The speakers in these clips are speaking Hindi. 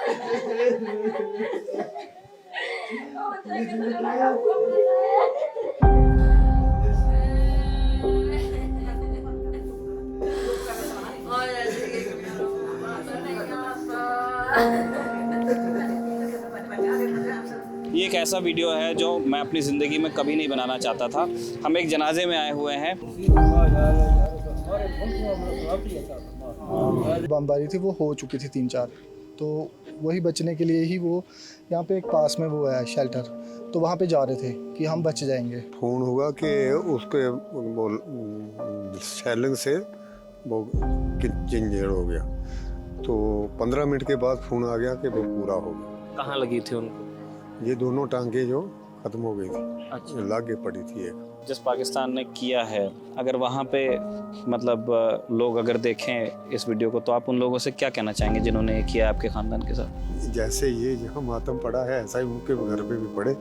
ये एक ऐसा वीडियो है जो मैं अपनी ज़िंदगी में कभी नहीं बनाना चाहता था। हम एक जनाजे में आए हुए हैं। बमबारी थी, वो हो चुकी थी 3-4, तो वही बचने के लिए ही वो यहाँ पे एक पास में वो है शेल्टर, तो वहाँ पे जा रहे थे कि हम बच जाएंगे। फोन हुआ कि उसके वो शेलिंग से वो इंजर्ड हो गया, तो 15 मिनट के बाद फोन आ गया कि वो पूरा हो गया। कहाँ लगी थी उनको? ये दोनों टांगे जो खत्म हो गई थी, अच्छा। लागे पड़ी थी एक। जिस पाकिस्तान ने किया है, अगर वहाँ पे मतलब लोग अगर देखें इस वीडियो को, तो आप उन लोगों से क्या कहना चाहेंगे जिन्होंने ये किया आपके ख़ानदान के साथ? जैसे ये जहाँ मातम पड़ा है ऐसा ही उनके घर पे भी पड़े।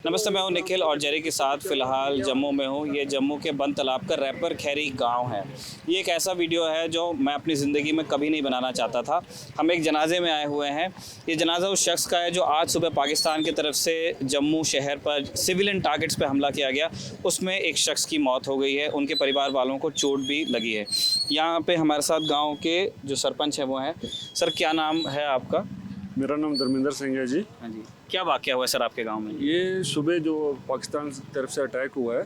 नमस्ते, मैं हूं निखिल और जेरी के साथ फ़िलहाल जम्मू में हूं। ये जम्मू के बंद तालाब का रैपर खैरी गांव है। ये एक ऐसा वीडियो है जो मैं अपनी ज़िंदगी में कभी नहीं बनाना चाहता था। हम एक जनाजे में आए हुए हैं। ये जनाजा उस शख्स का है जो आज सुबह पाकिस्तान की तरफ से जम्मू शहर पर सिविलियन टारगेट्स पर हमला किया गया। उसमें एक शख्स की मौत हो गई है, उनके परिवार वालों को चोट भी लगी है। यहाँ पर हमारे साथ गाँव के जो सरपंच हैं वो हैं। सर, क्या नाम है आपका? मेरा नाम धर्मेंद्र सिंह है जी। हाँ जी, क्या वाक़या हुआ है सर आपके गांव में? ये सुबह जो पाकिस्तान की तरफ से अटैक हुआ है,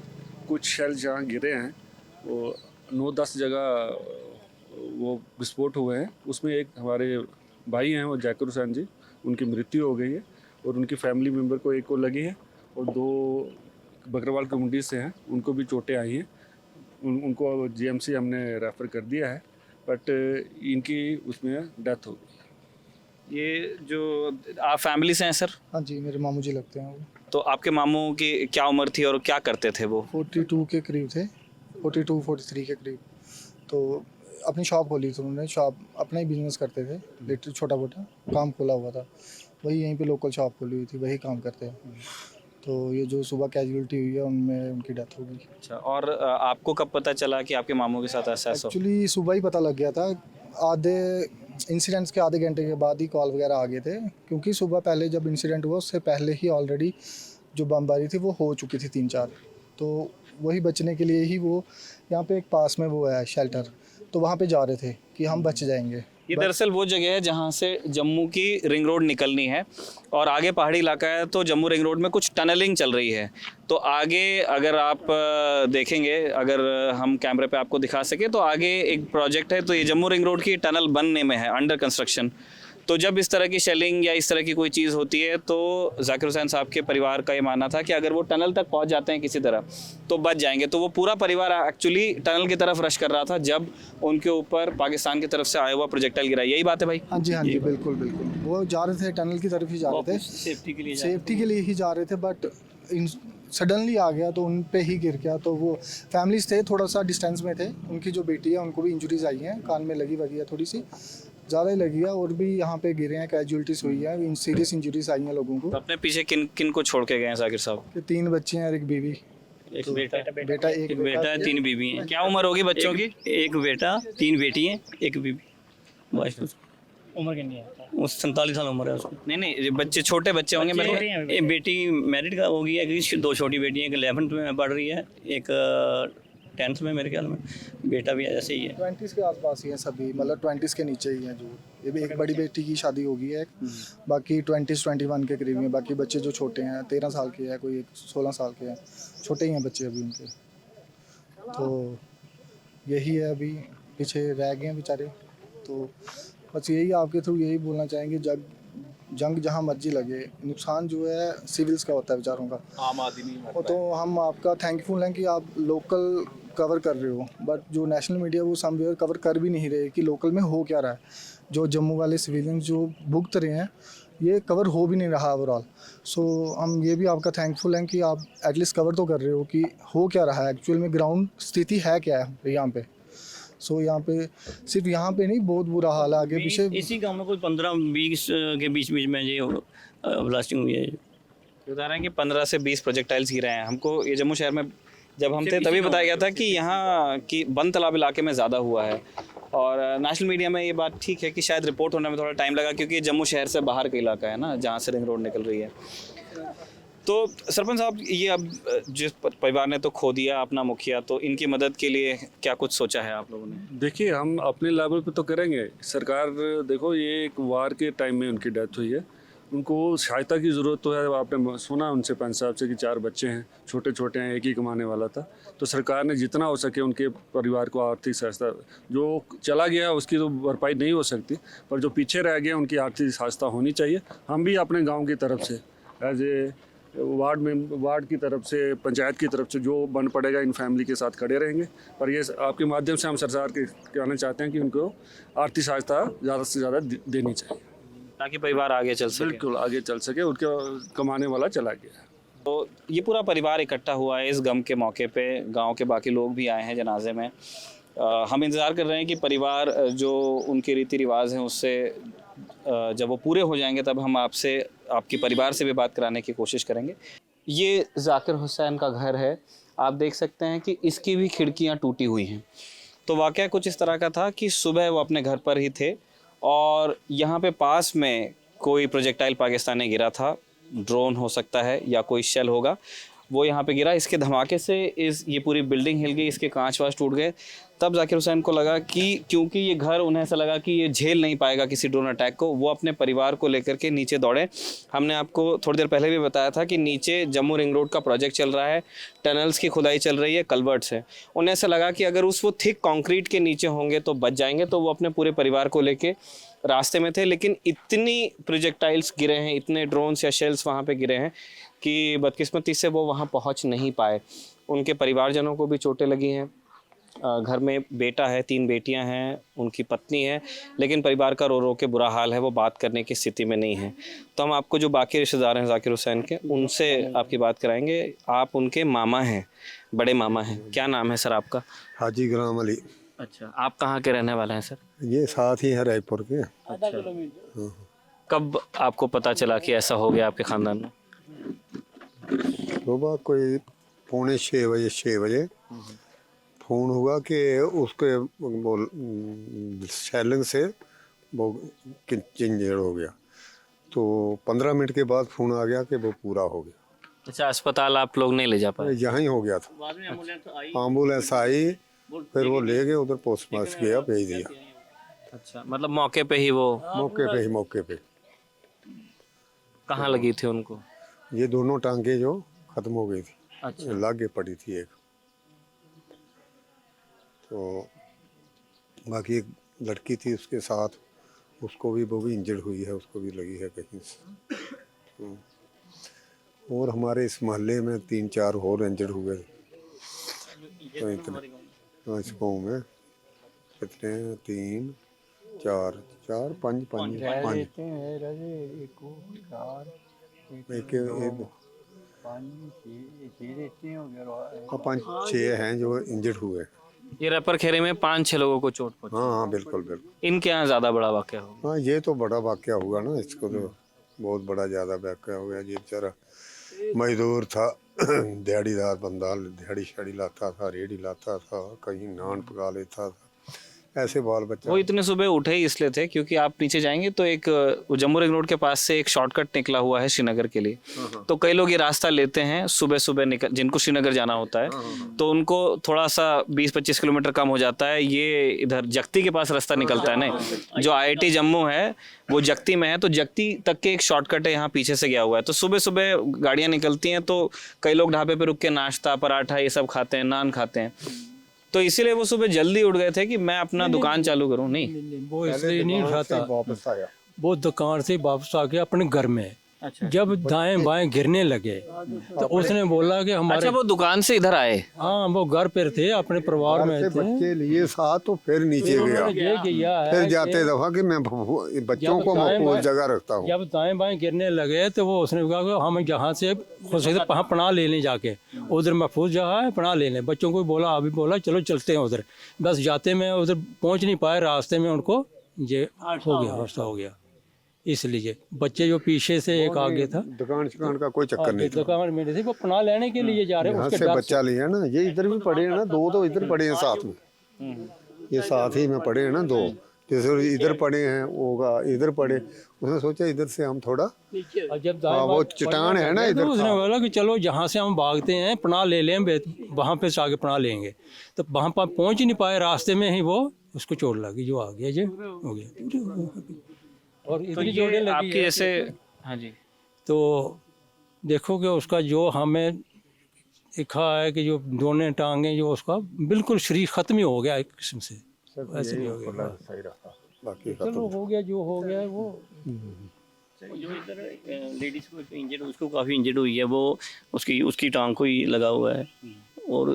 कुछ शेल जहाँ गिरे हैं वो 9-10 जगह वो विस्फोट हुए हैं। उसमें एक हमारे भाई हैं, वो जाकिर हुसैन जी, उनकी मृत्यु हो गई है और उनकी फैमिली मेम्बर को एक को लगी है और 2 बकरवाल कम्युनिटी से हैं, उनको भी चोटें आई हैं। उनको GMC हमने रेफ़र कर दिया है, बट इनकी उसमें डेथ हो गई। ये जो आप फैमिली से हैं सर? हाँ जी, मेरे मामू जी लगते हैं वो। तो आपके मामू की क्या उम्र थी और क्या करते थे वो? 42 के करीब थे, 42-43 के करीब। तो अपनी शॉप खोली थी उन्होंने, शॉप अपना ही बिजनेस करते थे, लिटिल छोटा मोटा काम खोला हुआ था, वही यहीं पे लोकल शॉप खोली हुई थी, वही काम करते हैं। तो ये जो सुबह कैजुअलिटी हुई है उनमें उनकी डेथ हो गई। अच्छा, और आपको कब पता चला कि आपके मामू के साथ ऐसा हो? एक्चुअली सुबह ही पता लग गया था, आधे इंसिडेंट्स के आधे घंटे के बाद ही कॉल वगैरह आ गए थे, क्योंकि सुबह पहले जब इंसिडेंट हुआ उससे पहले ही ऑलरेडी जो बमबारी थी वो हो चुकी थी 3-4, तो वही बचने के लिए ही वो यहाँ पे एक पास में वो है शेल्टर, तो वहाँ पे जा रहे थे कि हम बच जाएंगे। ये दरअसल वो जगह है जहाँ से जम्मू की रिंग रोड निकलनी है और आगे पहाड़ी इलाका है, तो जम्मू रिंग रोड में कुछ टनलिंग चल रही है। तो आगे अगर आप देखेंगे, अगर हम कैमरे पे आपको दिखा सके, तो आगे एक प्रोजेक्ट है, तो ये जम्मू रिंग रोड की टनल बनने में है, अंडर कंस्ट्रक्शन। तो जब इस तरह की शेलिंग या इस तरह की कोई चीज़ होती है, तो जाकिर हुसैन साहब के परिवार का ये मानना था कि अगर वो टनल तक पहुंच जाते हैं किसी तरह तो बच जाएंगे। तो वो पूरा परिवार एक्चुअली टनल की तरफ रश कर रहा था जब उनके ऊपर पाकिस्तान की तरफ से आया हुआ प्रोजेक्टाइल गिरा। यही बात है भाई? हाँ जी, बिल्कुल बिल्कुल। वो जा रहे थे टनल की तरफ ही जा रहे थे, सेफ्टी के लिए ही जा रहे थे, बट सडनली आ गया तो उन पे ही गिर गया। तो वो फैमिलीज थे, थोड़ा सा डिस्टेंस में थे, उनकी जो बेटी है उनको भी इंजरीज आई हैं, कान में लगी वगी है, थोड़ी सी ज़्यादा ही लगी है, और भी यहाँ पे गिरे हैं, कैजुअलिटीज हुई है, सीरियस इंजरीज आई हैं लोगों को। तो अपने पीछे किन किन को छोड़ के गए हैं जाकिर साहब? 3 बच्चे हैं और एक बीवी। एक बेटा एक बेटा है, 3 बीवी हैं। क्या उम्र होगी बच्चों की? एक बेटा, 3 बेटी हैं, एक बीवी। बस उम्र कितनी है? वो 47 साल उम्र है उसकी। नहीं, बच्चे छोटे बच्चे होंगे मेरे को। एक बेटी मैरिड का हो गई है, 2 छोटी बेटी हैं, एक 11th में पढ़ रही है, एक 10th में मेरे ख्याल में। बेटा भी ऐसे ही है। 20s के आसपास ही हैं सभी, मतलब 20s के नीचे ही हैं। जो ये भी एक बड़ी बेटी की शादी हो गई है, बाकी 20-21 के करीब में। बाकी बच्चे जो छोटे हैं 13 साल के हैं, कोई 16 साल के हैं, छोटे ही हैं बच्चे अभी उनके। तो यही है, अभी पीछे रह गए हैं बेचारे। तो बस यही आपके थ्रू यही बोलना चाहेंगे, जंग जहाँ मर्जी लगे, नुकसान जो है सिविल्स का होता है बेचारों का, आम आदमी। तो हम आपका थैंकफुल हैं कि आप लोकल कवर कर रहे हो, बट जो नेशनल मीडिया वो समवेयर कवर कर भी नहीं रहे कि लोकल में हो क्या रहा है। जो जम्मू वाले सिविलियंस जो भुगत रहे हैं, ये कवर हो भी नहीं रहा ओवरऑल। सो हम ये भी आपका थैंकफुल हैं कि आप एटलीस्ट कवर तो कर रहे हो कि हो क्या रहा है, एक्चुअल में ग्राउंड स्थिति है क्या है यहाँ पे। सो यहाँ पे सिर्फ यहाँ पे नहीं, बहुत बुरा हाल है आगे पीछे। इसी गांव में कोई 15-20 के बीच में ये ब्लास्टिंग हुई है। बता रहे हैं कि 15 से 20 प्रोजेक्टाइल्स गिरे हैं। हमको ये जम्मू शहर में जब हम थे तभी बताया गया था कि यहाँ की बंद तालाब इलाके में ज़्यादा हुआ है। और नेशनल मीडिया में ये बात ठीक है कि शायद रिपोर्ट होने में थोड़ा टाइम लगा, क्योंकि ये जम्मू शहर से बाहर का इलाका है ना, जहाँ से रिंग रोड निकल रही है। तो सरपंच साहब, ये अब जिस परिवार ने तो खो दिया अपना मुखिया, तो इनकी मदद के लिए क्या कुछ सोचा है आप लोगों ने? देखिए, हम अपने लेवल पे तो करेंगे। सरकार, देखो, ये एक वार के टाइम में उनकी डेथ हुई है, उनको सहायता की ज़रूरत तो है। आपने सुना उनसे पंच साहब से कि 4 बच्चे हैं, छोटे छोटे हैं, एक ही कमाने वाला था। तो सरकार ने जितना हो सके उनके परिवार को आर्थिक सहायता, जो चला गया उसकी तो भरपाई नहीं हो सकती, पर जो पीछे रह गए उनकी आर्थिक सहायता होनी चाहिए। हम भी अपने गाँव की तरफ से एज ए वार्ड की तरफ से, पंचायत की तरफ से जो बन पड़ेगा इन फैमिली के साथ खड़े रहेंगे। पर ये आपके माध्यम से हम सरकार के कहना चाहते हैं कि उनको आर्थिक सहायता ज़्यादा से ज़्यादा देनी चाहिए, ताकि परिवार आगे चल सके। बिल्कुल आगे चल सके, उनका कमाने वाला चला गया। तो ये पूरा परिवार इकट्ठा हुआ है इस गम के मौके पे, गांव के बाकी लोग भी आए हैं जनाजे में। हम इंतज़ार कर रहे हैं कि परिवार जो उनके रीति रिवाज हैं उससे जब वो पूरे हो जाएंगे तब हम आपसे, आपके परिवार से भी बात कराने की कोशिश करेंगे। ये जाकिर हुसैन का घर है, आप देख सकते हैं कि इसकी भी खिड़कियां टूटी हुई हैं। तो वाक़या कुछ इस तरह का था कि सुबह वो अपने घर पर ही थे और यहाँ पे पास में कोई प्रोजेक्टाइल पाकिस्तानी गिरा था, ड्रोन हो सकता है या कोई शेल होगा, वो यहाँ पे गिरा। इसके धमाके से ये पूरी बिल्डिंग हिल गई, इसके कांच वाँच टूट गए। तब जाकिर हुसैन को लगा कि क्योंकि ये घर, उन्हें ऐसा लगा कि ये झेल नहीं पाएगा किसी ड्रोन अटैक को, वो अपने परिवार को लेकर के नीचे दौड़े। हमने आपको थोड़ी देर पहले भी बताया था कि नीचे जम्मू रिंग रोड का प्रोजेक्ट चल रहा है, टनल्स की खुदाई चल रही है, कल्वर्ट्स है। उन्हें ऐसा लगा कि अगर वो थिक कंक्रीट के नीचे होंगे तो बच जाएंगे, तो वो अपने पूरे परिवार को लेके रास्ते में थे। लेकिन इतनी प्रोजेक्टाइल्स गिरे हैं, इतने ड्रोन्स या शेल्स वहाँ पे गिरे हैं कि बदकिस्मती से वो वहाँ पहुँच नहीं पाए। उनके परिवारजनों को भी चोटें लगी हैं। घर में बेटा है, 3 बेटियां हैं, उनकी पत्नी है, लेकिन परिवार का रो रो के बुरा हाल है, वो बात करने की स्थिति में नहीं है। तो हम आपको जो बाकी रिश्तेदार हैं जाकिर हुसैन के, उनसे आपकी बात कराएंगे। आप उनके मामा हैं, बड़े मामा हैं। क्या नाम है सर आपका? हाजी गुलाम अली। अच्छा, आप कहाँ के रहने वाले हैं सर? ये साथ ही है रायपुर के। अच्छा, कब आपको पता चला कि ऐसा हो गया आपके ख़ानदान में? सुबह कोई 6:45 बजे फ़ोन हुआ कि उसके वो शेलिंग से वो इंजर्ड हो गया। तो 15 मिनट के बाद फ़ोन आ गया कि वो पूरा हो गया। अच्छा, अस्पताल आप लोग नहीं ले जा पाए? यहाँ ही हो गया था। एम्बुलेंस आई, फिर वो ले गए उधर, पोस्टमार्टम किया, भेज दिया। अच्छा, मतलब मौके पे ही वो? मौके पे। कहाँ लगी थी उनको? ये दोनों टांगे जो ख़त्म हो गई थी। अच्छा, लागे पड़ी थी एक। तो बाकी एक लड़की थी उसके साथ, उसको भी, वो भी इंजर्ड हुई है, उसको भी लगी है कहीं से। और हमारे इस मोहल्ले में 3-4 और इंजर्ड हुए। तो इतने इस गाँव में कितने? 3, 4, 5 5-6 हैं जो इंजर्ड हुए। ये रैपर खेरे में 5-6 लोगों को चोट पहुंची। हाँ बिल्कुल। इनके यहाँ ज़्यादा बड़ा वाक़या हो? हाँ, ये तो बड़ा वाक़या हुआ ना, इसको तो बहुत बड़ा ज़्यादा वाक़या हो गया। ये बेचारा मजदूर था, दिहाड़ीदार बंदा, दिहाड़ी शाड़ी लाता था, रेहड़ी लाता था, कहीं नान पका लेता था, ऐसे बाल बच्चा। वो इतने सुबह उठे ही इसलिए थे क्योंकि आप नीचे जाएंगे तो एक जम्मू रिंग रोड के पास से एक शॉर्टकट निकला हुआ है श्रीनगर के लिए। तो कई लोग ये रास्ता लेते हैं सुबह सुबह निकल, जिनको श्रीनगर जाना होता है, तो उनको थोड़ा सा 20-25 किलोमीटर कम हो जाता है। ये इधर जगती के पास रास्ता निकलता है ना, जो IIT जम्मू है वो जगती में है, तो जगती तक के एक शॉर्टकट है, यहाँ पीछे से गया हुआ है। तो सुबह सुबह गाड़ियाँ निकलती हैं, तो कई लोग ढाबे पे रुक के नाश्ता, पराठा ये सब खाते हैं, नान खाते हैं। तो इसीलिए वो सुबह जल्दी उठ गए थे कि मैं अपना दुकान चालू करूं। नहीं, वो इसलिए नहीं उठा था, वापस आया, वो दुकान से वापस आ गया अपने घर में। अच्छा। जब दाएं बाएं गिरने लगे तो उसने बोला कि हमारे, अच्छा, वो दुकान से इधर आए? हाँ, वो घर पर थे, अपने परिवार में थे। बच्चे लिए साथ, तो फिर नीचे गया। ये किया है फिर जाते दफा कि मैं बच्चों को महफूज जगह रखता हूँ। जब दाएं बाएं गिरने लगे तो वो उसने कहा कि हम यहाँ से पनाह ले लें, जाके उधर महफूज जगह है, पनाह ले लें। बच्चों को बोला, अभी बोला चलो चलते हैं उधर। बस जाते में उधर पहुँच नहीं पाए, रास्ते में उनको ये हो गया, हादसा हो गया। इसलिए बच्चे जो पीछे से एक आगे था, दुकान का कोई चक्कर नहीं था। दुकान में थे, वो पनाह लेने के लिए जा रहे हैं। यहाँ से बच्चा लिया ना, ये इधर भी पड़े हैं ना, 2 तो इधर पड़े हैं साथ में। ये साथ ही में पड़े हैं ना दो, जैसे इधर पड़े हैं होगा, इधर पड़े, उसने सोचा इधर से हम थोड़ा, और जब हाँ वो चट्टान है ना तो इधर उसने बोला कि चलो जहाँ से हम भागते हैं पनाह ले लें, वहाँ पे से आगे पनाह लेंगे। तो वहाँ पर पहुँच ही नहीं पाए, रास्ते में ही वो उसको चोट लगी, जो आ गया जो हो गया। और तो इतनी चोटें ये लगी आपकी है जैसे, हाँ जी, तो देखो कि उसका जो हमें दिखा है कि जो दोनों टांगे जो उसका बिल्कुल शरीर खत्म ही हो गया एक किस्म से, ऐसे भी हो गया। सही रहा, बाकी चलो हो गया जो हो गया वो। जो इधर लेडीज को इंजर्ड, उसको काफ़ी इंजर्ड हुई है, वो उसकी टांग को ही लगा हुआ है। और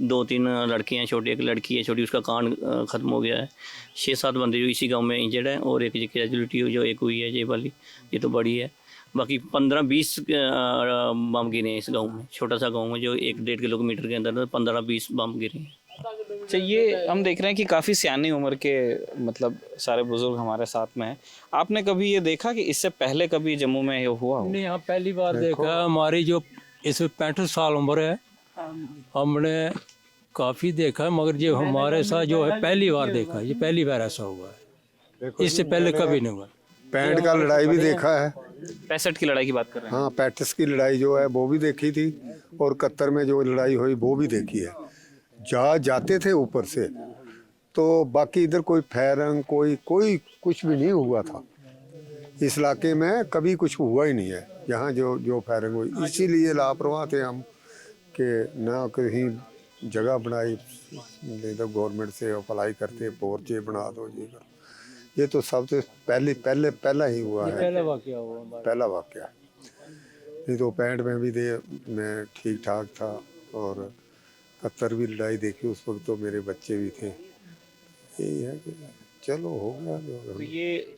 दो तीन लड़के हैं, छोटी एक लड़की है छोटी, उसका कान ख़त्म हो गया है। 6-7 बंदे जो इसी गांव में इंजर्ड हैं, और एक कैजुअलिटी जो एक हुई है ये वाली, ये तो बड़ी है। बाकी 15-20 बम गिरे हैं इस गांव में, छोटा सा गांव है जो 1-1.5 किलोमीटर के अंदर 15-20 बम गिरे हैं। अच्छा, ये हम देख रहे हैं कि काफ़ी सियानी उम्र के मतलब सारे बुजुर्ग हमारे साथ में हैं। आपने कभी ये देखा कि इससे पहले कभी जम्मू में ये हुआ हो? नहीं, यहाँ पहली बार देखा। हमारी जो इसमें 65 साल उम्र है, हमने काफ़ी देखा है, मगर ये हमारे साथ जो है पहली बार देखा, ये पहली बार ऐसा हुआ है, इससे पहले कभी नहीं हुआ। 65 का लड़ाई भी देखा है, 65 की लड़ाई की बात कर रहे हैं। हाँ 35 की लड़ाई जो है वो भी देखी थी, और 71 में जो लड़ाई हुई वो भी देखी है। जहाँ जाते थे ऊपर से, तो बाकी इधर कोई फायरिंग कोई कुछ भी नहीं हुआ था इस इलाके में, कभी कुछ हुआ ही नहीं है यहाँ जो फायरिंग हुई। इसीलिए लापरवाह थे हम कि ना कहीं जगह बनाई, नहीं तो गवर्नमेंट से अप्लाई करते, पोर्चे बना दो ये कर। ये तो सबसे पहला ही हुआ है, पहला वाकया हुआ हमारा। पहला वाकया। नहीं तो 65 में भी मैं ठीक ठाक था, और 71 भी लड़ाई देखी, उस वक्त तो मेरे बच्चे भी थे। यही है कि चलो हो गया जो तो ये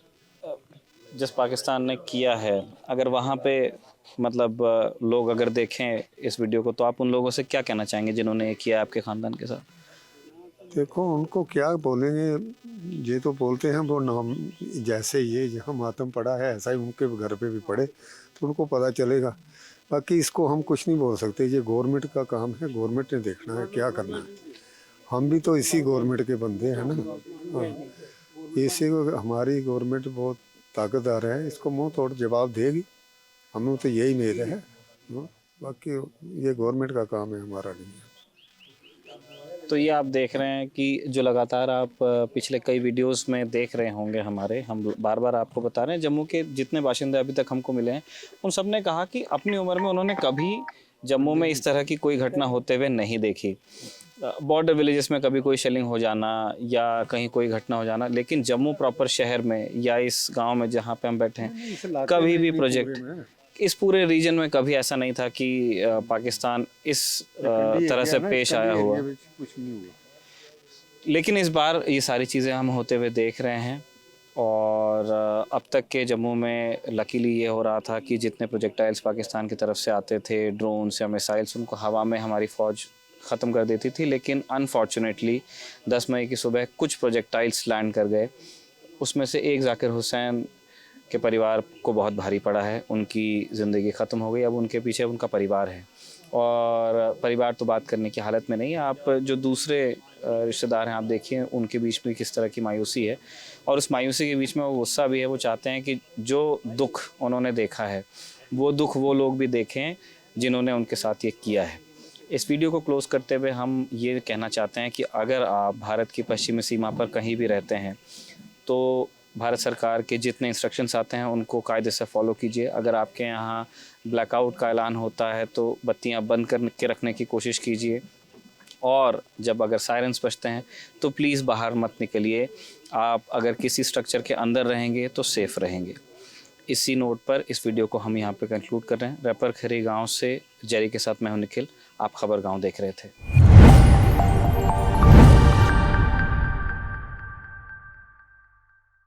जिस पाकिस्तान ने किया है, अगर वहाँ पे मतलब लोग अगर देखें इस वीडियो को, तो आप उन लोगों से क्या कहना चाहेंगे जिन्होंने ये किया आपके ख़ानदान के साथ? देखो उनको क्या बोलेंगे, ये तो बोलते हैं वो नाम, जैसे ये जहाँ मातम पड़ा है ऐसा ही उनके घर पे भी पड़े तो उनको पता चलेगा। बाकी इसको हम कुछ नहीं बोल सकते, ये गवर्नमेंट का काम है, गवर्नमेंट ने देखना है क्या करना है। हम भी तो इसी गवर्नमेंट के बंदे हैं ना। हाँ, इसी को हमारी गवर्नमेंट बहुत ताकतदार है, इसको मुँह तोड़ जवाब देगी, हमें तो यही उम्मीद है। हाँ, बाकी ये गवर्नमेंट का काम है, हमारा नहीं है। तो ये आप देख रहे हैं कि जो लगातार आप पिछले कई वीडियोस में देख रहे होंगे हमारे, हम बार बार आपको बता रहे हैं, जम्मू के जितने बाशिंदे अभी तक हमको मिले हैं उन सब ने कहा कि अपनी उम्र में उन्होंने कभी जम्मू में इस तरह की कोई घटना होते हुए नहीं देखी। बॉर्डर विलेजेस में कभी कोई शेलिंग हो जाना या कहीं कोई घटना हो जाना, लेकिन जम्मू प्रॉपर शहर में या इस गांव में जहां पे हम बैठे हैं, कभी भी प्रोजेक्ट इस पूरे रीजन में कभी ऐसा नहीं था कि पाकिस्तान इस तरह से पेश आया हुआ। लेकिन इस बार ये सारी चीज़ें हम होते हुए देख रहे हैं, और अब तक के जम्मू में लकीली ये हो रहा था कि जितने प्रोजेक्टाइल्स पाकिस्तान की तरफ से आते थे, ड्रोन्स या मिसाइल्स, उनको हवा में हमारी फ़ौज ख़त्म कर देती थी। लेकिन अनफॉर्चुनेटली 10 मई की सुबह कुछ प्रोजेक्टाइल्स लैंड कर गए, उसमें से एक जाकिर हुसैन के परिवार को बहुत भारी पड़ा है, उनकी ज़िंदगी ख़त्म हो गई। अब उनके पीछे उनका परिवार है, और परिवार तो बात करने की हालत में नहीं है। आप जो दूसरे रिश्तेदार हैं आप देखिए, उनके बीच में किस तरह की मायूसी है, और उस मायूसी के बीच में वो गुस्सा भी है। वो चाहते हैं कि जो दुख उन्होंने देखा है वो दुख वो लोग भी देखें जिन्होंने उनके साथ ये किया है। इस वीडियो को क्लोज़ करते हुए हम ये कहना चाहते हैं कि अगर आप भारत की पश्चिमी सीमा पर कहीं भी रहते हैं तो भारत सरकार के जितने इंस्ट्रक्शंस आते हैं उनको कायदे से फॉलो कीजिए। अगर आपके यहाँ ब्लैकआउट का ऐलान होता है तो बत्तियाँ बंद करके रखने की कोशिश कीजिए, और जब अगर सायरन्स बजते हैं तो प्लीज़ बाहर मत निकलिए। आप अगर किसी स्ट्रक्चर के अंदर रहेंगे तो सेफ़ रहेंगे। इसी नोट पर इस वीडियो को हम यहाँ पे कंक्लूड कर रहे हैं। रैपर खरी गाँव से जेरी के साथ मैं हूँ निखिल, आप खबर गाँव देख रहे थे।